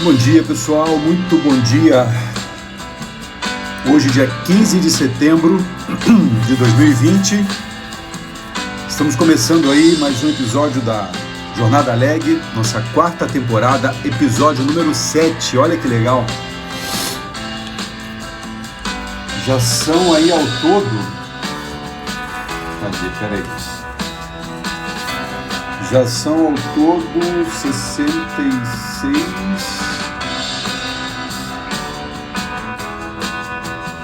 Bom dia, pessoal, muito bom dia. Hoje, dia 15 de setembro de 2020, estamos começando aí mais um episódio da Jornada Leg, nossa quarta temporada, episódio número 7, olha que legal. Já são aí ao todo... Peraí. Já são ao todo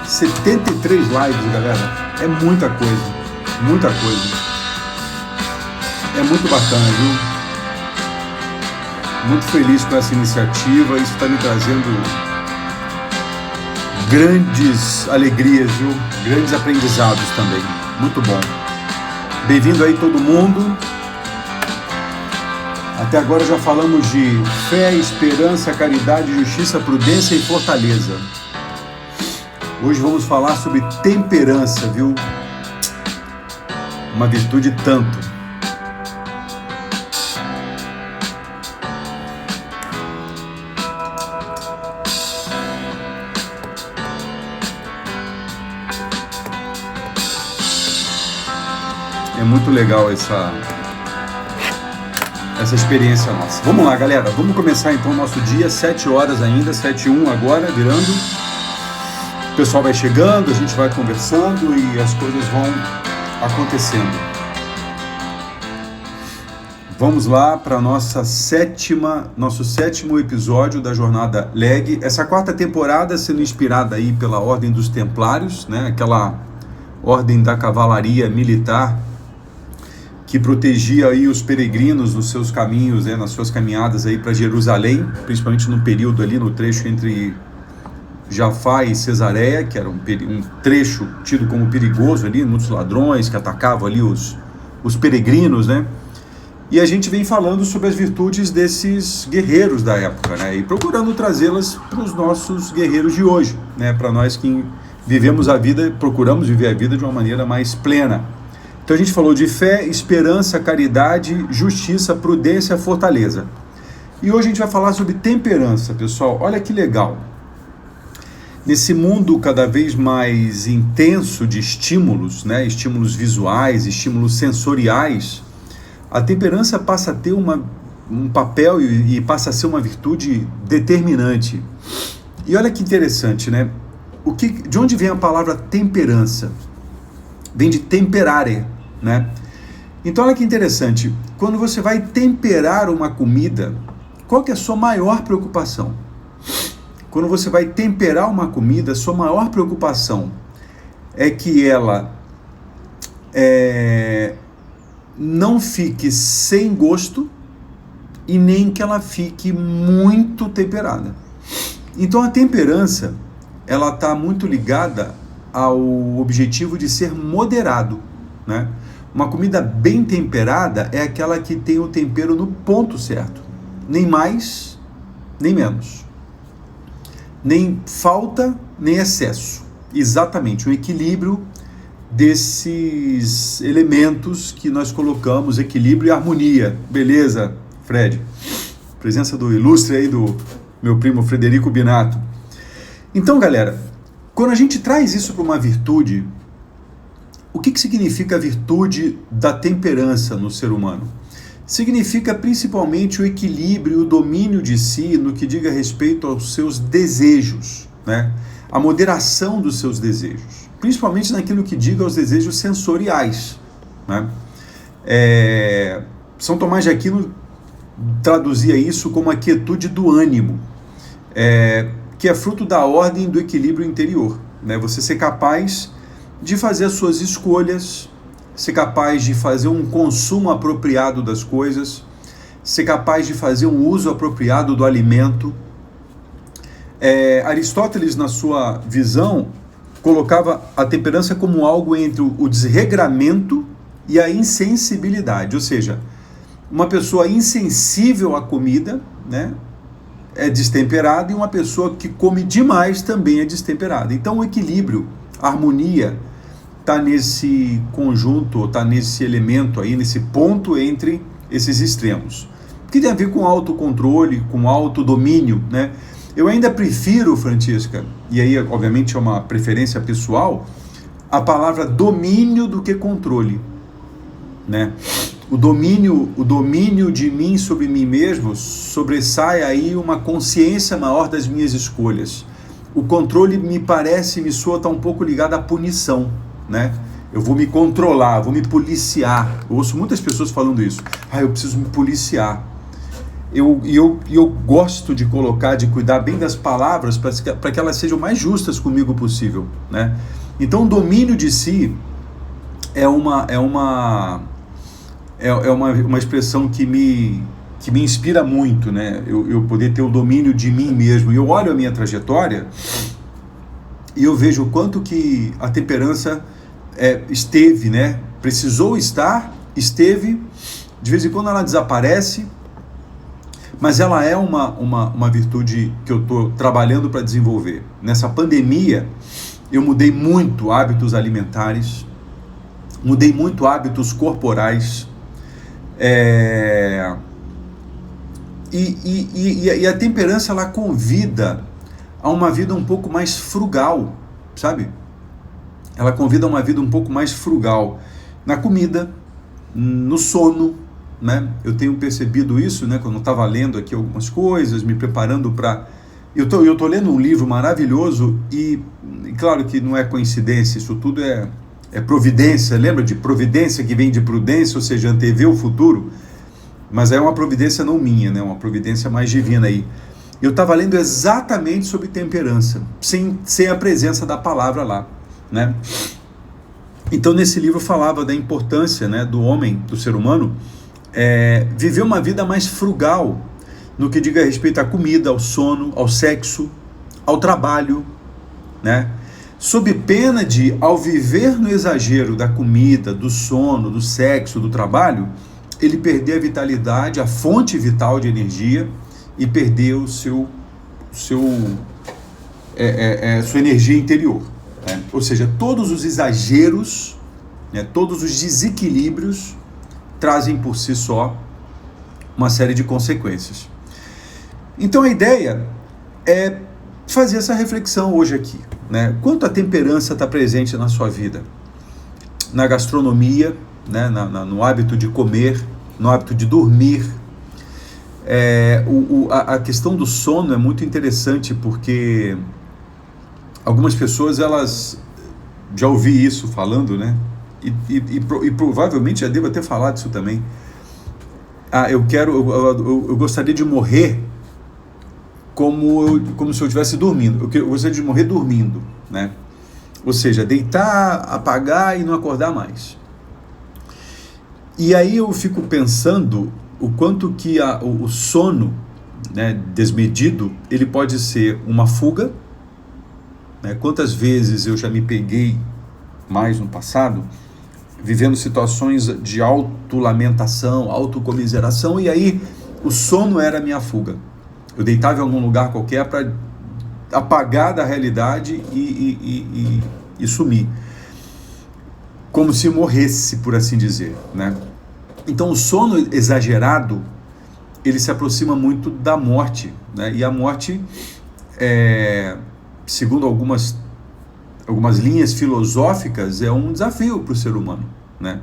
73 lives, galera. É muita coisa, muita coisa. É muito bacana, viu? Muito feliz com essa iniciativa. Isso está me trazendo grandes alegrias, viu? Grandes aprendizados também. Muito bom. Bem-vindo aí todo mundo. Até agora já falamos de fé, esperança, caridade, justiça, prudência e fortaleza. Hoje vamos falar sobre temperança, viu? Uma virtude tanto. É muito legal essa experiência nossa. Vamos lá, galera. Vamos começar então o nosso dia, 7 horas ainda, 7h01 agora, virando. O pessoal vai chegando, a gente vai conversando e as coisas vão acontecendo. Vamos lá para nosso sétimo episódio da Jornada Leg. Essa quarta temporada sendo inspirada aí pela Ordem dos Templários, né? Aquela ordem da cavalaria militar que protegia aí os peregrinos nos seus caminhos, né, nas suas caminhadas aí para Jerusalém, principalmente no período ali, no trecho entre Jafá e Cesareia, que era um trecho tido como perigoso ali, muitos ladrões que atacavam ali os peregrinos, né? E a gente vem falando sobre as virtudes desses guerreiros da época, né? E procurando trazê-las para os nossos guerreiros de hoje, né? Para nós que vivemos a vida, procuramos viver a vida de uma maneira mais plena. Então a gente falou de fé, esperança, caridade, justiça, prudência, fortaleza. E hoje a gente vai falar sobre temperança, pessoal. Olha que legal. Nesse mundo cada vez mais intenso de estímulos, né? Estímulos visuais, estímulos sensoriais, a temperança passa a ter um papel e passa a ser uma virtude determinante. E olha que interessante, né? De onde vem a palavra temperança? Vem de temperare, né? Então olha que interessante, quando você vai temperar uma comida, qual que é a sua maior preocupação? Quando você vai temperar uma comida, a sua maior preocupação é que ela não fique sem gosto e nem que ela fique muito temperada. Então a temperança, ela está muito ligada ao objetivo de ser moderado, né? Uma comida bem temperada é aquela que tem o tempero no ponto certo, nem mais, nem menos, nem falta, nem excesso, exatamente, o equilíbrio desses elementos que nós colocamos, equilíbrio e harmonia, beleza, Fred? Presença do ilustre aí, do meu primo Frederico Binato. Então, galera, quando a gente traz isso para uma virtude, o que significa a virtude da temperança no ser humano? Significa principalmente o equilíbrio, o domínio de si no que diga respeito aos seus desejos, né? A moderação dos seus desejos, principalmente naquilo que diga aos desejos sensoriais, né? São Tomás de Aquino traduzia isso como a quietude do ânimo, que é fruto da ordem do equilíbrio interior, né? Você ser capaz de fazer as suas escolhas, ser capaz de fazer um consumo apropriado das coisas, ser capaz de fazer um uso apropriado do alimento. Aristóteles, na sua visão, colocava a temperança como algo entre o desregramento e a insensibilidade, ou seja, uma pessoa insensível à comida, né, é destemperada, e uma pessoa que come demais também é destemperada. Então o equilíbrio, a harmonia, está nesse conjunto, está nesse elemento aí, nesse ponto entre esses extremos. que tem a ver com autocontrole, com autodomínio, né? Eu ainda prefiro, Francesca, e aí obviamente é uma preferência pessoal, a palavra domínio do que controle, né? O domínio de mim sobre mim mesmo sobressai aí uma consciência maior das minhas escolhas. O controle me soa estar um pouco ligado à punição, né? Eu vou me controlar, vou me policiar. Eu ouço muitas pessoas falando isso. Eu preciso me policiar. Eu gosto de cuidar bem das palavras para que elas sejam mais justas comigo possível, né? Então, o domínio de si é uma expressão que me inspira muito, né? Eu poder ter o domínio de mim mesmo. E eu olho a minha trajetória e eu vejo o quanto que a temperança esteve, né? Precisou estar, esteve, de vez em quando ela desaparece, mas ela é uma virtude que eu estou trabalhando para desenvolver. Nessa pandemia, eu mudei muito hábitos alimentares, mudei muito hábitos corporais, e a temperança, ela convida a uma vida um pouco mais frugal, sabe? Ela convida a uma vida um pouco mais frugal na comida, no sono, né? Eu tenho percebido isso, né? Quando eu estava lendo aqui algumas coisas, me preparando para... Eu tô lendo um livro maravilhoso e claro que não é coincidência, isso tudo é providência. Lembra de providência que vem de prudência, ou seja, antever o futuro? Mas é uma providência não minha, né? Uma providência mais divina aí. Eu estava lendo exatamente sobre temperança, sem a presença da palavra lá, né? Então, nesse livro falava da importância, né, do homem, do ser humano, viver uma vida mais frugal no que diga respeito à comida, ao sono, ao sexo, ao trabalho, né? Sob pena de, ao viver no exagero da comida, do sono, do sexo, do trabalho, ele perder a vitalidade, a fonte vital de energia e perder sua energia interior, né? Ou seja, todos os exageros, né, todos os desequilíbrios trazem por si só uma série de consequências. Então a ideia é fazer essa reflexão hoje aqui, né? Quanto a temperança está presente na sua vida? Na gastronomia, né? No hábito de comer, no hábito de dormir. A questão do sono é muito interessante porque algumas pessoas, elas já ouvi isso falando, né? E provavelmente já devo ter falado isso também. Eu gostaria de morrer como se eu estivesse dormindo. Eu gostaria de morrer dormindo, né? Ou seja, deitar, apagar e não acordar mais. E aí eu fico pensando o quanto que o sono, né, desmedido, ele pode ser uma fuga, né? Quantas vezes eu já me peguei, mais no passado, vivendo situações de autolamentação, autocomiseração, e aí o sono era a minha fuga. Eu deitava em algum lugar qualquer para apagar da realidade e sumir. Como se morresse, por assim dizer, né? Então o sono exagerado, ele se aproxima muito da morte, né? E a morte, segundo algumas linhas filosóficas, é um desafio para o ser humano, né?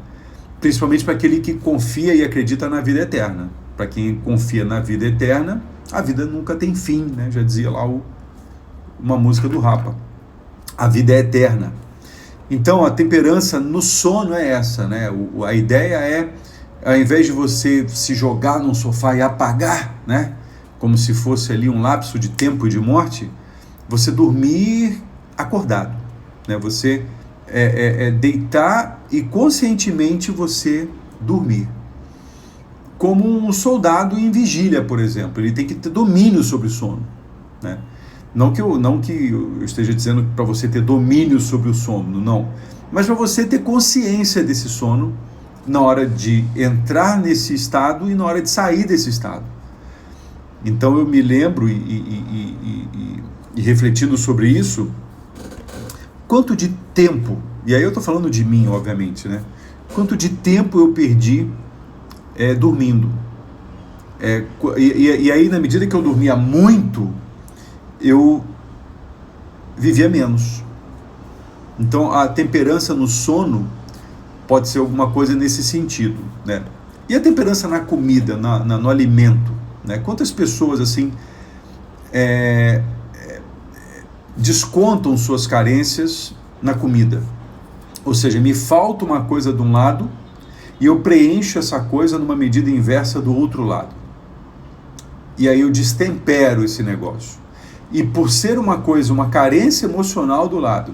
Principalmente para aquele que confia e acredita na vida eterna. Para quem confia na vida eterna, a vida nunca tem fim, né? Já dizia lá uma música do Rapa. A vida é eterna. Então a temperança no sono é essa, né? A ideia é, ao invés de você se jogar num sofá e apagar, né, como se fosse ali um lapso de tempo e de morte, você dormir acordado, né? Você deitar e conscientemente você dormir. Como um soldado em vigília, por exemplo, ele tem que ter domínio sobre o sono, né? Não que eu esteja dizendo para você ter domínio sobre o sono, não. Mas para você ter consciência desse sono na hora de entrar nesse estado e na hora de sair desse estado. Então eu me lembro e refletindo sobre isso, quanto de tempo, e aí eu estou falando de mim, obviamente, né? Quanto de tempo eu perdi dormindo. E aí, na medida que eu dormia muito, eu vivia menos. Então, a temperança no sono pode ser alguma coisa nesse sentido, né? E a temperança na comida, no alimento, né? Quantas pessoas, assim, descontam suas carências na comida? Ou seja, me falta uma coisa de um lado e eu preencho essa coisa numa medida inversa do outro lado. E aí eu destempero esse negócio. E por ser uma coisa, uma carência emocional do lado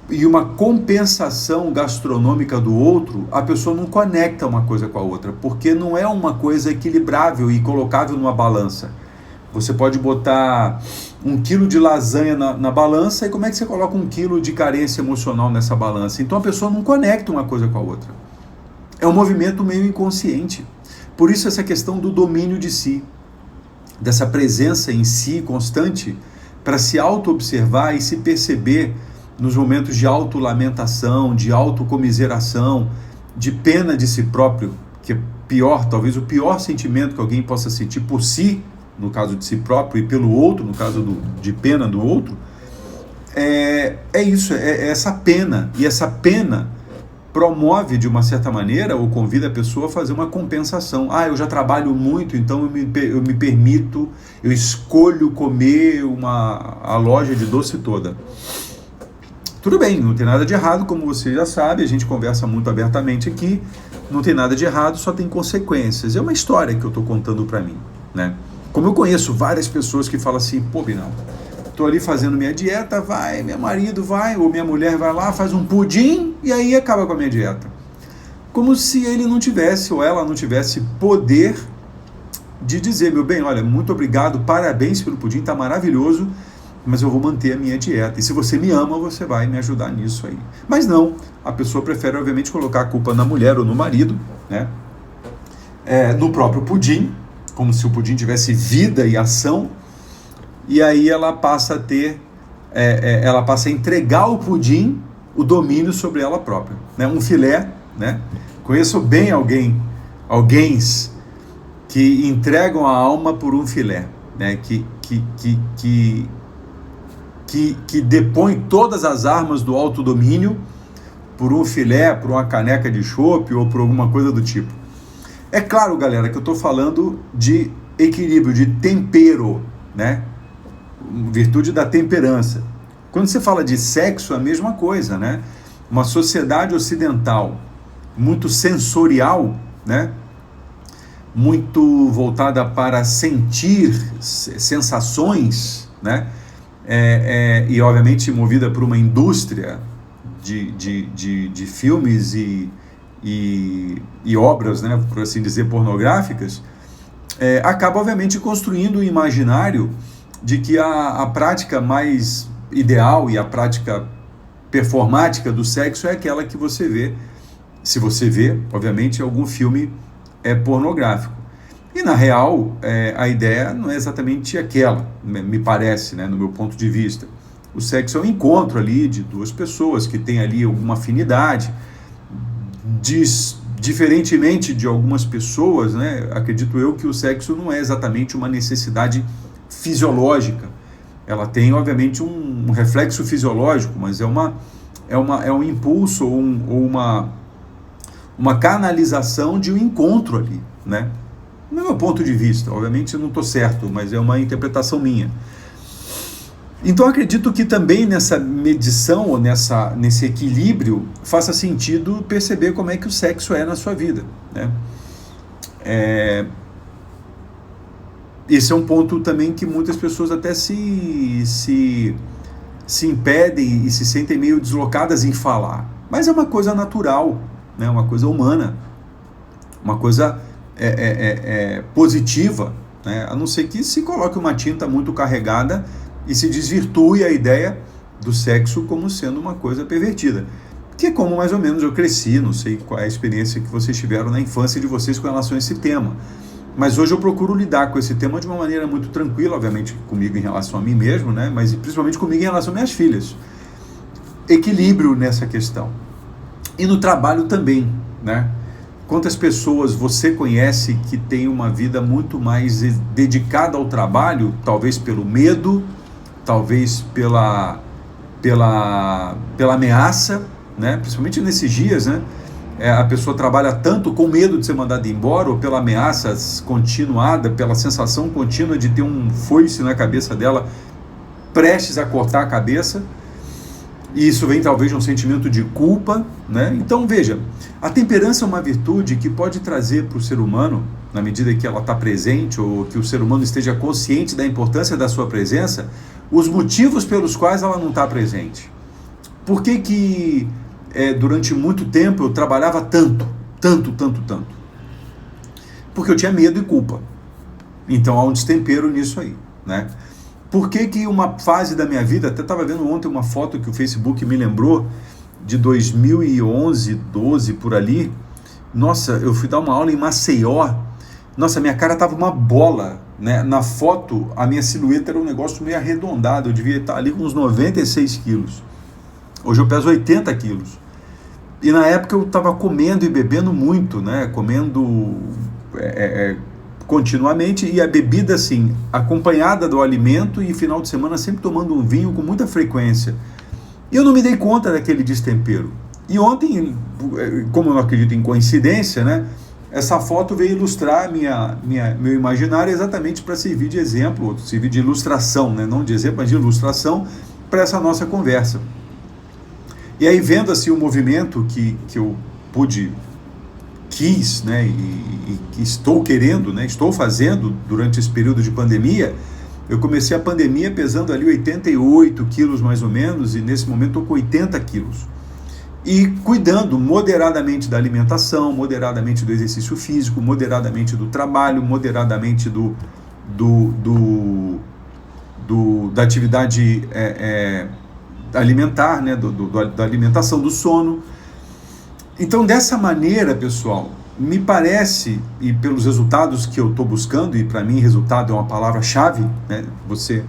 e uma compensação gastronômica do outro, a pessoa não conecta uma coisa com a outra, porque não é uma coisa equilibrável e colocável numa balança. Você pode botar 1 quilo de lasanha na balança, e como é que você coloca 1 quilo de carência emocional nessa balança? Então a pessoa não conecta uma coisa com a outra. É um movimento meio inconsciente. Por isso essa questão do domínio de si, dessa presença em si constante, para se auto-observar e se perceber nos momentos de auto-lamentação, de autocomiseração, de pena de si próprio, que é pior, talvez o pior sentimento que alguém possa sentir por si, no caso de si próprio, e pelo outro, no caso de pena do outro, é essa pena. E essa pena promove, de uma certa maneira, ou convida a pessoa a fazer uma compensação. Eu já trabalho muito, então eu me permito, eu escolho comer a loja de doce toda. Tudo bem, não tem nada de errado, como você já sabe, a gente conversa muito abertamente aqui, não tem nada de errado, só tem consequências. É uma história que eu estou contando para mim, né? Como eu conheço várias pessoas que falam assim, pô, Binão, estou ali fazendo minha dieta, meu marido vai, ou minha mulher vai lá, faz um pudim e aí acaba com a minha dieta. Como se ele não tivesse, ou ela não tivesse poder de dizer, meu bem, olha, muito obrigado, parabéns pelo pudim, tá maravilhoso, mas eu vou manter a minha dieta. E se você me ama, você vai me ajudar nisso aí. Mas não, a pessoa prefere, obviamente, colocar a culpa na mulher ou no marido, né? No próprio pudim, como se o pudim tivesse vida e ação, e aí ela passa a ter, ela passa a entregar ao pudim o domínio sobre ela própria, né? Um filé, né? Conheço bem alguém que entregam a alma por um filé, né? Que depõe todas as armas do autodomínio por um filé, por uma caneca de chopp ou por alguma coisa do tipo. É claro, galera, que eu estou falando de equilíbrio, de tempero, né? Virtude da temperança. Quando você fala de sexo, é a mesma coisa, né? Uma sociedade ocidental muito sensorial, né? Muito voltada para sentir sensações, né? E obviamente movida por uma indústria de filmes e obras, né, por assim dizer, pornográficas, acaba obviamente construindo um imaginário de que a prática mais ideal e a prática performática do sexo é aquela que você vê, se você vê, obviamente, algum filme pornográfico. E na real, a ideia não é exatamente aquela, me parece, né, no meu ponto de vista. O sexo é um encontro ali de duas pessoas que têm ali alguma afinidade. Diferentemente de algumas pessoas, né, acredito eu que o sexo não é exatamente uma necessidade fisiológica. Ela tem, obviamente, um reflexo fisiológico, mas é um impulso ou uma canalização de um encontro ali, né? No meu ponto de vista, obviamente eu não estou certo, mas é uma interpretação minha. Então acredito que também nessa medição ou nesse equilíbrio faça sentido perceber como é que o sexo é na sua vida, né? Esse é um ponto também que muitas pessoas até se impedem e se sentem meio deslocadas em falar. Mas é uma coisa natural, né? Uma coisa humana, uma coisa positiva, né? A não ser que se coloque uma tinta muito carregada e se desvirtue a ideia do sexo como sendo uma coisa pervertida. Que é como mais ou menos eu cresci, não sei qual é a experiência que vocês tiveram na infância de vocês com relação a esse tema. Mas hoje eu procuro lidar com esse tema de uma maneira muito tranquila, obviamente comigo em relação a mim mesmo, né? Mas principalmente comigo em relação a minhas filhas. Equilíbrio nessa questão. E no trabalho também, né? Quantas pessoas você conhece que tem uma vida muito mais dedicada ao trabalho, talvez pelo medo, talvez pela ameaça, né? Principalmente nesses dias, né? A pessoa trabalha tanto com medo de ser mandada embora, ou pela ameaça continuada, pela sensação contínua de ter um foice na cabeça dela, prestes a cortar a cabeça, e isso vem talvez de um sentimento de culpa, né? Então veja, a temperança é uma virtude que pode trazer para o ser humano, na medida que ela está presente, ou que o ser humano esteja consciente da importância da sua presença, os motivos pelos quais ela não está presente. Por que durante muito tempo eu trabalhava tanto? Porque eu tinha medo e culpa. Então há um destempero nisso aí, né? Por que uma fase da minha vida, até estava vendo ontem uma foto que o Facebook me lembrou, de 2011, 12, por ali. Nossa, eu fui dar uma aula em Maceió. Nossa, minha cara estava uma bola, né? Na foto, a minha silhueta era um negócio meio arredondado. Eu devia estar ali com uns 96 quilos. Hoje eu peso 80 quilos. E na época eu estava comendo e bebendo muito, né? Comendo continuamente, e a bebida assim, acompanhada do alimento, e final de semana sempre tomando um vinho com muita frequência. E eu não me dei conta daquele destempero. E ontem, como eu não acredito em coincidência, né? Essa foto veio ilustrar meu imaginário, exatamente para servir de exemplo, servir de ilustração, né? Não de exemplo, mas de ilustração para essa nossa conversa. E aí, vendo assim o movimento que eu quis, né, e que estou querendo, né, estou fazendo durante esse período de pandemia, eu comecei a pandemia pesando ali 88 quilos mais ou menos, e nesse momento estou com 80 quilos. E cuidando moderadamente da alimentação, moderadamente do exercício físico, moderadamente do trabalho, moderadamente da atividade alimentar, né, da alimentação, do sono. Então, dessa maneira, pessoal, me parece, e pelos resultados que eu estou buscando, e para mim resultado é uma palavra-chave, né? Você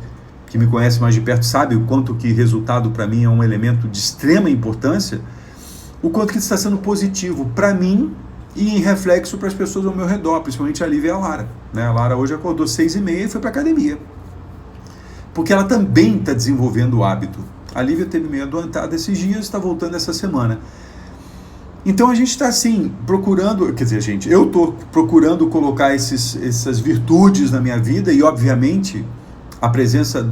que me conhece mais de perto sabe o quanto que resultado para mim é um elemento de extrema importância, o quanto que está sendo positivo para mim e em reflexo para as pessoas ao meu redor, principalmente a Lívia e a Lara, né? A Lara hoje acordou 6h30 e foi para academia, porque ela também está desenvolvendo o hábito. A Lívia teve meio adoentada esses dias, está voltando essa semana. Então a gente está assim, procurando, quer dizer, eu estou procurando colocar essas virtudes na minha vida, e obviamente a presença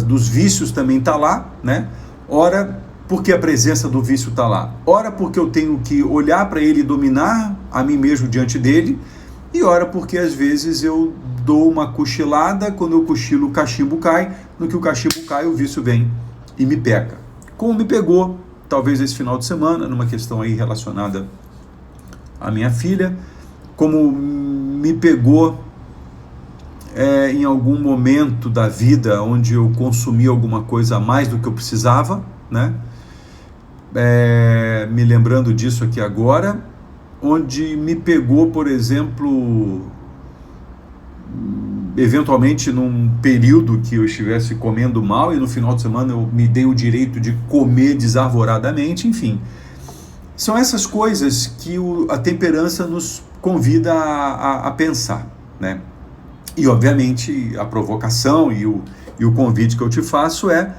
dos vícios também está lá, né? Ora, porque a presença do vício está lá? Ora, porque eu tenho que olhar para ele e dominar a mim mesmo diante dele, e ora, porque às vezes eu dou uma cochilada, quando eu cochilo o cachimbo cai, no que o cachimbo cai o vício vem e me pega. Como me pegou talvez esse final de semana, numa questão aí relacionada à minha filha, como me pegou em algum momento da vida onde eu consumi alguma coisa a mais do que eu precisava, né? Me lembrando disso aqui agora, onde me pegou, por exemplo, eventualmente num período que eu estivesse comendo mal, e no final de semana eu me dei o direito de comer desarvoradamente, enfim. São essas coisas que a temperança nos convida a pensar, né? E obviamente a provocação e o convite que eu te faço é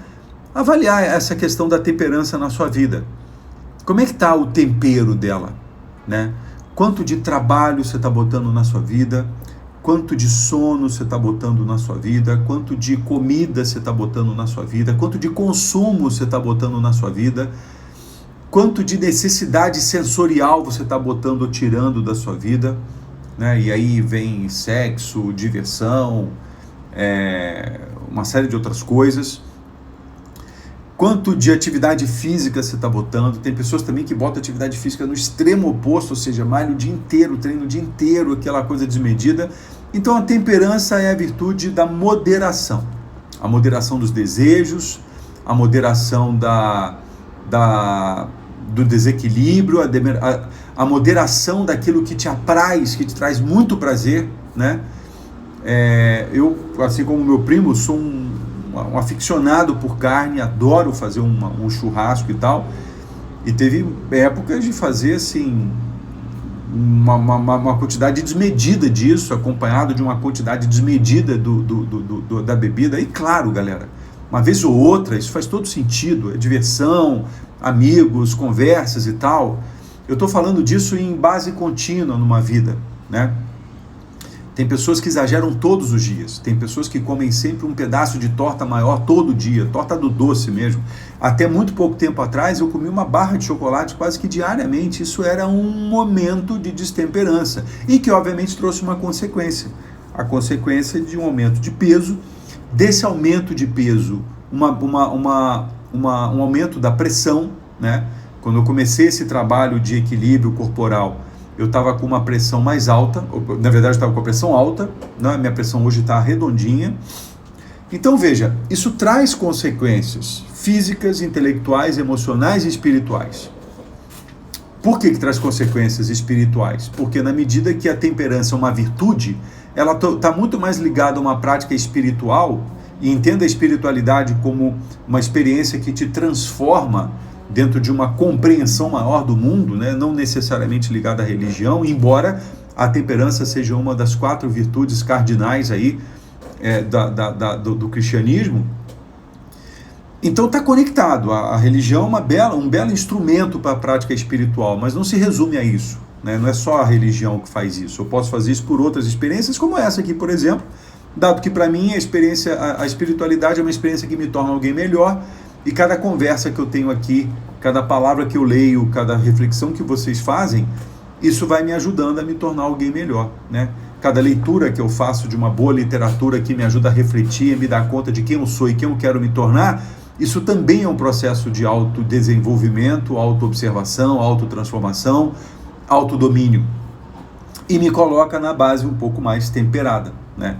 avaliar essa questão da temperança na sua vida. Como é que está o tempero dela, né? Quanto de trabalho você está botando na sua vida? Quanto de sono você está botando na sua vida? Quanto de comida você está botando na sua vida? Quanto de consumo você está botando na sua vida? Quanto de necessidade sensorial você está botando ou tirando da sua vida, né? E aí vem sexo, diversão, uma série de outras coisas. Quanto de atividade física você está botando? Tem pessoas também que botam atividade física no extremo oposto, ou seja, malha o dia inteiro, treino o dia inteiro, aquela coisa desmedida. Então a temperança é a virtude da moderação. A moderação dos desejos, a moderação do desequilíbrio, a moderação daquilo que te apraz, que te traz muito prazer, né? Eu, assim como meu primo, sou um aficionado por carne, adoro fazer um churrasco e tal, e teve épocas de fazer assim uma quantidade desmedida disso, acompanhado de uma quantidade desmedida da bebida. E claro, galera, uma vez ou outra, isso faz todo sentido, é diversão, amigos, conversas e tal. Eu estou falando disso em base contínua numa vida, né? Tem pessoas que exageram todos os dias, tem pessoas que comem sempre um pedaço de torta maior todo dia, torta do doce mesmo. Até muito pouco tempo atrás eu comi uma barra de chocolate quase que diariamente. Isso era um momento de destemperança e que obviamente trouxe uma consequência. A consequência de um aumento de peso, desse aumento de peso, um aumento da pressão, né? Quando eu comecei esse trabalho de equilíbrio corporal, eu estava com uma pressão mais alta, na verdade eu estava com a pressão alta, né? Minha pressão hoje está redondinha. Então veja, isso traz consequências físicas, intelectuais, emocionais e espirituais. Por que traz consequências espirituais? Porque na medida que a temperança é uma virtude, ela está muito mais ligada a uma prática espiritual, e entenda a espiritualidade como uma experiência que te transforma dentro de uma compreensão maior do mundo, né? Não necessariamente ligada à religião, embora a temperança seja uma das 4 virtudes cardinais aí, do cristianismo. Então está conectado. A religião é um belo instrumento para a prática espiritual, mas não se resume a isso, né? Não é só a religião que faz isso. Eu posso fazer isso por outras experiências, como essa aqui, por exemplo, dado que para mim a espiritualidade é uma experiência que me torna alguém melhor. E cada conversa que eu tenho aqui, cada palavra que eu leio, cada reflexão que vocês fazem, isso vai me ajudando a me tornar alguém melhor, né? Cada leitura que eu faço de uma boa literatura que me ajuda a refletir, a me dar conta de quem eu sou e quem eu quero me tornar, isso também é um processo de autodesenvolvimento, autoobservação, autotransformação, autodomínio. E me coloca na base um pouco mais temperada, né?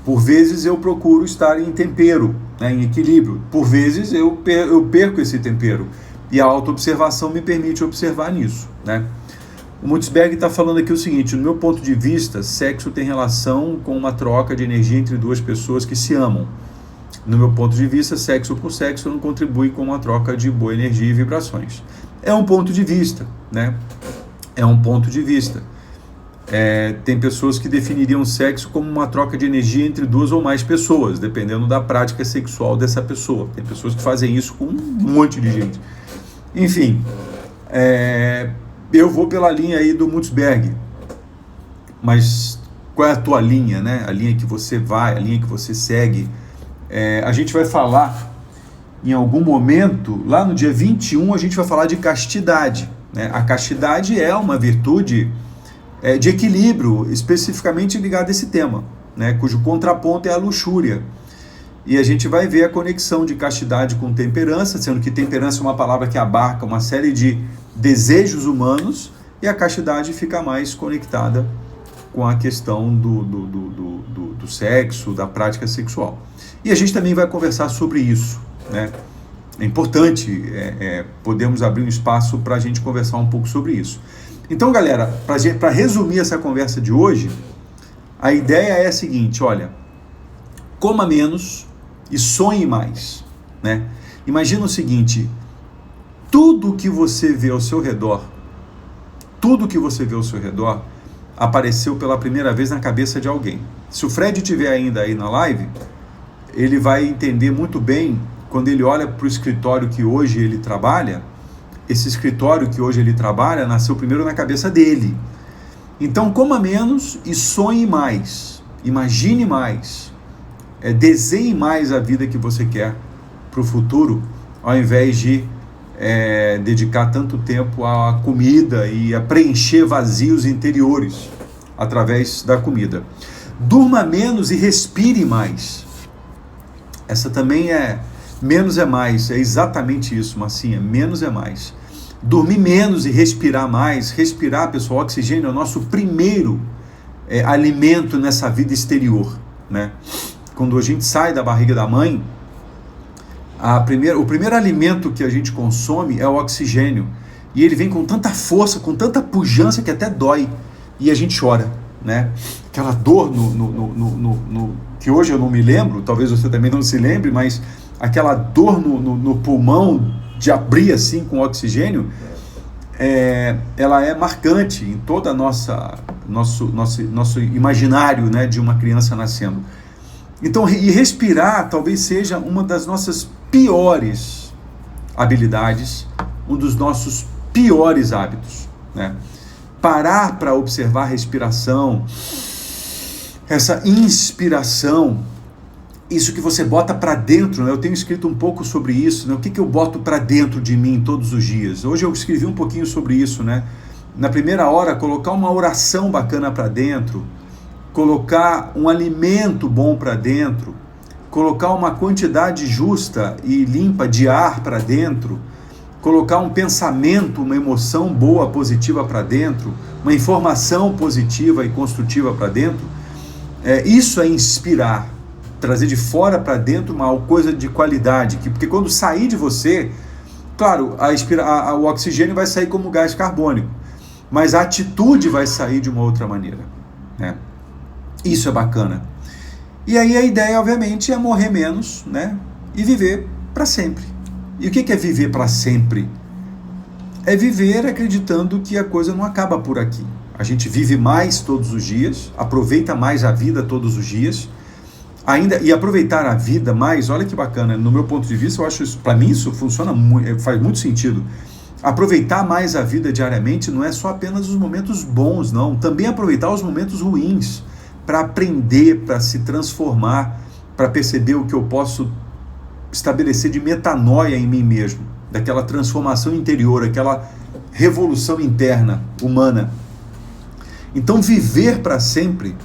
Por vezes eu procuro estar em tempero, né, em equilíbrio. Por vezes eu perco esse tempero. E a autoobservação me permite observar nisso, né? O Mutzberg está falando aqui o seguinte: no meu ponto de vista, sexo tem relação com uma troca de energia entre duas pessoas que se amam. No meu ponto de vista, sexo por sexo não contribui com uma troca de boa energia e vibrações. É um ponto de vista, né? É um ponto de vista. Tem pessoas que definiriam sexo como uma troca de energia entre 2 ou mais pessoas, dependendo da prática sexual dessa pessoa. Tem pessoas que fazem isso com um monte de gente. Enfim, eu vou pela linha aí do Mutzberg. Mas qual é a tua linha, né? A linha que você vai, a linha que você segue. A gente vai falar em algum momento, lá no dia 21, a gente vai falar de castidade, né? A castidade é uma virtude de equilíbrio, especificamente ligado a esse tema, né, cujo contraponto é a luxúria. E a gente vai ver a conexão de castidade com temperança, sendo que temperança é uma palavra que abarca uma série de desejos humanos, e a castidade fica mais conectada com a questão do sexo, da prática sexual. E a gente também vai conversar sobre isso, né? É importante podermos abrir um espaço para a gente conversar um pouco sobre isso. Então, galera, para resumir essa conversa de hoje, a ideia é a seguinte: olha, coma menos e sonhe mais, né? Imagina o seguinte: tudo que você vê ao seu redor, apareceu pela primeira vez na cabeça de alguém. Se o Fred estiver ainda aí na live, ele vai entender muito bem quando ele olha para o escritório que hoje ele trabalha. Esse escritório que hoje ele trabalha nasceu primeiro na cabeça dele. Então, coma menos e sonhe mais. Imagine mais. Desenhe mais a vida que você quer para o futuro, ao invés de dedicar tanto tempo à comida e a preencher vazios interiores através da comida. Durma menos e respire mais. Essa também menos é mais, é exatamente isso, Massinha, menos é mais. Dormir menos e respirar mais. Respirar, pessoal, oxigênio é o nosso primeiro alimento nessa vida exterior, né? Quando a gente sai da barriga da mãe, o primeiro alimento que a gente consome é o oxigênio, e ele vem com tanta força, com tanta pujança que até dói, e a gente chora, né? Aquela dor que hoje eu não me lembro, talvez você também não se lembre, mas aquela dor no pulmão de abrir assim com oxigênio, ela é marcante em toda a nosso imaginário, né, de uma criança nascendo. Então, e respirar talvez seja uma das nossas piores habilidades, um dos nossos piores hábitos, né? Parar para observar a respiração, essa inspiração, isso que você bota para dentro, né? Eu tenho escrito um pouco sobre isso, né? O que eu boto para dentro de mim todos os dias? Hoje eu escrevi um pouquinho sobre isso, né? Na primeira hora, colocar uma oração bacana para dentro, colocar um alimento bom para dentro, colocar uma quantidade justa e limpa de ar para dentro, colocar um pensamento, uma emoção boa, positiva para dentro, uma informação positiva e construtiva para dentro, isso é inspirar, trazer de fora para dentro uma coisa de qualidade, porque quando sair de você, claro, o oxigênio vai sair como gás carbônico, mas a atitude vai sair de uma outra maneira, né? Isso é bacana. E aí a ideia, obviamente, é morrer menos, né? E viver para sempre. E o que é viver para sempre? É viver acreditando que a coisa não acaba por aqui. A gente vive mais todos os dias, aproveita mais a vida todos os dias, e aproveitar a vida mais, olha que bacana, no meu ponto de vista, eu acho isso, para mim isso funciona, faz muito sentido. Aproveitar mais a vida diariamente não é só apenas os momentos bons, não. Também aproveitar os momentos ruins, para aprender, para se transformar, para perceber o que eu posso estabelecer de metanoia em mim mesmo, daquela transformação interior, aquela revolução interna, humana. Então, viver para sempre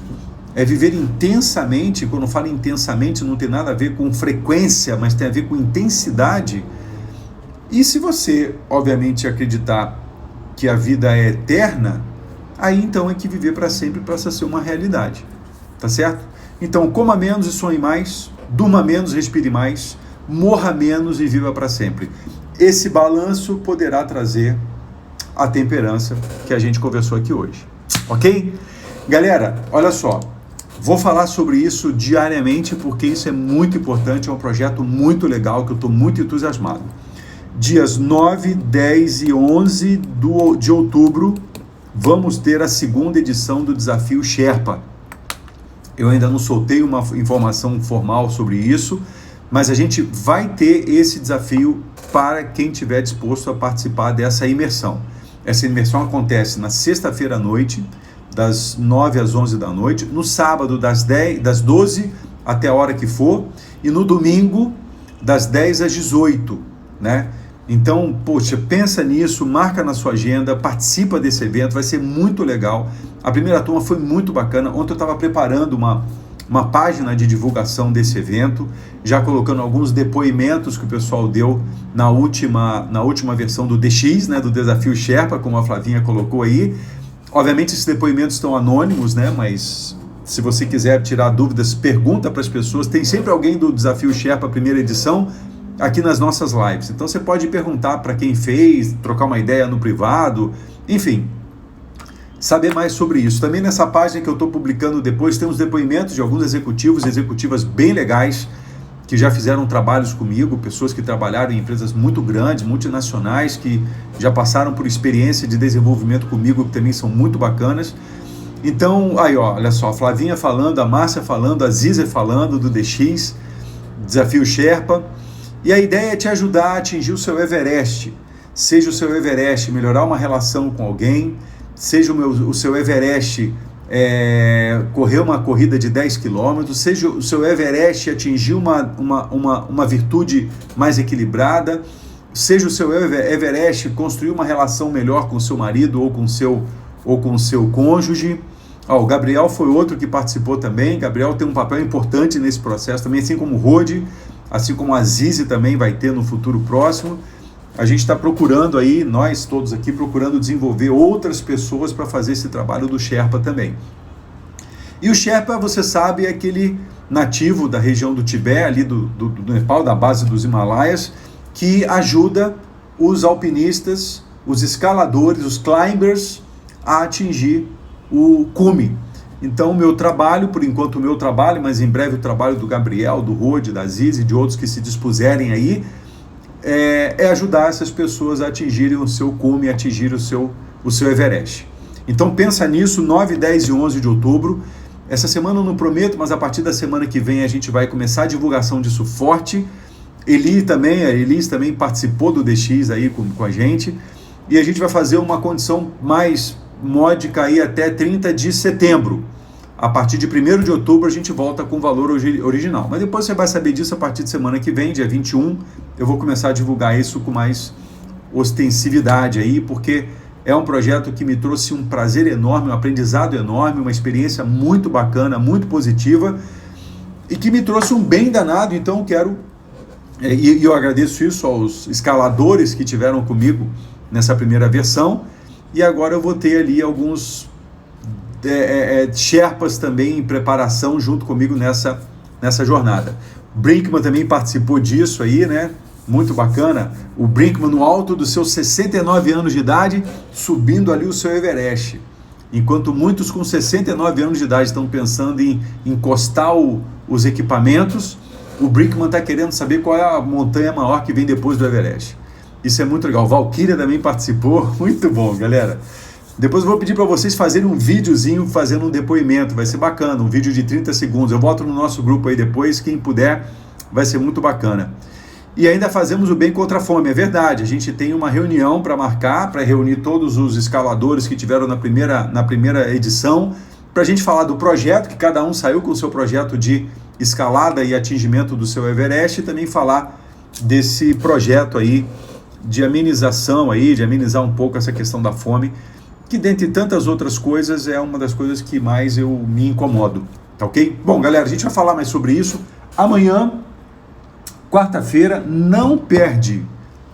é viver intensamente. Quando eu falo intensamente, não tem nada a ver com frequência, mas tem a ver com intensidade. E se você, obviamente, acreditar que a vida é eterna, aí então é que viver para sempre passa a ser uma realidade, tá certo? Então, coma menos e sonhe mais, durma menos, respire mais, morra menos e viva para sempre. Esse balanço poderá trazer a temperança que a gente conversou aqui hoje, ok? Galera, olha só, vou falar sobre isso diariamente porque isso é muito importante, é um projeto muito legal que eu estou muito entusiasmado. Dias 9, 10 e 11 de outubro, vamos ter a segunda edição do Desafio Sherpa. Eu ainda não soltei uma informação formal sobre isso, mas a gente vai ter esse desafio para quem estiver disposto a participar dessa imersão. Essa imersão acontece na sexta-feira à noite, das 9 às 11 da noite, no sábado das 12 até a hora que for, e no domingo das 10 às 18, né? Então, poxa, pensa nisso, marca na sua agenda, participa desse evento, vai ser muito legal. A primeira turma foi muito bacana. Ontem eu estava preparando uma página de divulgação desse evento, já colocando alguns depoimentos que o pessoal deu na última versão do DX, né, do Desafio Sherpa, como a Flavinha colocou aí. Obviamente esses depoimentos estão anônimos, né, mas se você quiser tirar dúvidas, pergunta para as pessoas. Tem sempre alguém do Desafio Sherpa primeira edição aqui nas nossas lives. Então você pode perguntar para quem fez, trocar uma ideia no privado, enfim, saber mais sobre isso. Também nessa página que eu estou publicando depois tem os depoimentos de alguns executivos e executivas bem legais que já fizeram trabalhos comigo, pessoas que trabalharam em empresas muito grandes, multinacionais, que já passaram por experiência de desenvolvimento comigo, que também são muito bacanas. Então, aí ó, olha só, a Flavinha falando, a Márcia falando, a Ziza falando do DX, Desafio Sherpa. E a ideia é te ajudar a atingir o seu Everest. Seja o seu Everest melhorar uma relação com alguém, seja o seu Everest correr uma corrida de 10 km, seja o seu Everest atingir uma virtude mais equilibrada, seja o seu Everest construir uma relação melhor com o seu marido ou com o seu cônjuge. O Gabriel foi outro que participou também. Gabriel tem um papel importante nesse processo também, assim como o Rode, assim como a Zizi também vai ter no futuro próximo. A gente está procurando aí, nós todos aqui, procurando desenvolver outras pessoas para fazer esse trabalho do Sherpa também. E o Sherpa, você sabe, é aquele nativo da região do Tibete, ali do Nepal, da base dos Himalaias, que ajuda os alpinistas, os escaladores, os climbers, a atingir o cume. Então, o meu trabalho, por enquanto o meu trabalho, mas em breve o trabalho do Gabriel, do Rode, da Zizi e de outros que se dispuserem aí, é ajudar essas pessoas a atingirem o seu cume, atingir o seu Everest. Então pensa nisso, 9, 10 e 11 de outubro. Essa semana eu não prometo, mas a partir da semana que vem a gente vai começar a divulgação disso forte. A Elis também participou do DX aí com a gente. E a gente vai fazer uma condição mais módica aí até 30 de setembro. A partir de 1º de outubro a gente volta com o valor original. Mas depois você vai saber disso a partir de semana que vem, dia 21. Eu vou começar a divulgar isso com mais ostensividade aí, porque é um projeto que me trouxe um prazer enorme, um aprendizado enorme, uma experiência muito bacana, muito positiva e que me trouxe um bem danado. Então eu quero, e eu agradeço isso aos escaladores que tiveram comigo nessa primeira versão, e agora eu vou ter ali alguns Sherpas também em preparação junto comigo nessa jornada. O Brinkman também participou disso aí, né? Muito bacana. O Brinkman no alto dos seus 69 anos de idade, subindo ali o seu Everest. Enquanto muitos com 69 anos de idade estão pensando em encostar os equipamentos, o Brinkman está querendo saber qual é a montanha maior que vem depois do Everest. Isso é muito legal. Valkyria também participou. Muito bom, galera. Depois eu vou pedir para vocês fazerem um videozinho fazendo um depoimento, vai ser bacana, um vídeo de 30 segundos, eu boto no nosso grupo aí depois, quem puder, vai ser muito bacana. E ainda fazemos o Bem Contra a Fome, é verdade, a gente tem uma reunião para marcar, para reunir todos os escaladores que tiveram na primeira edição, para a gente falar do projeto, que cada um saiu com o seu projeto de escalada e atingimento do seu Everest, e também falar desse projeto aí de amenização aí, de amenizar um pouco essa questão da fome, que dentre tantas outras coisas é uma das coisas que mais eu me incomodo, tá ok? Bom, galera, a gente vai falar mais sobre isso amanhã, quarta-feira, não perde.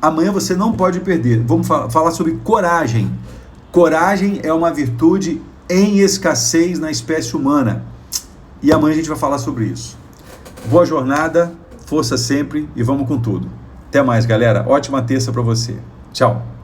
Amanhã você não pode perder. Vamos falar sobre coragem. Coragem é uma virtude em escassez na espécie humana. E amanhã a gente vai falar sobre isso. Boa jornada, força sempre e vamos com tudo. Até mais, galera. Ótima terça para você. Tchau.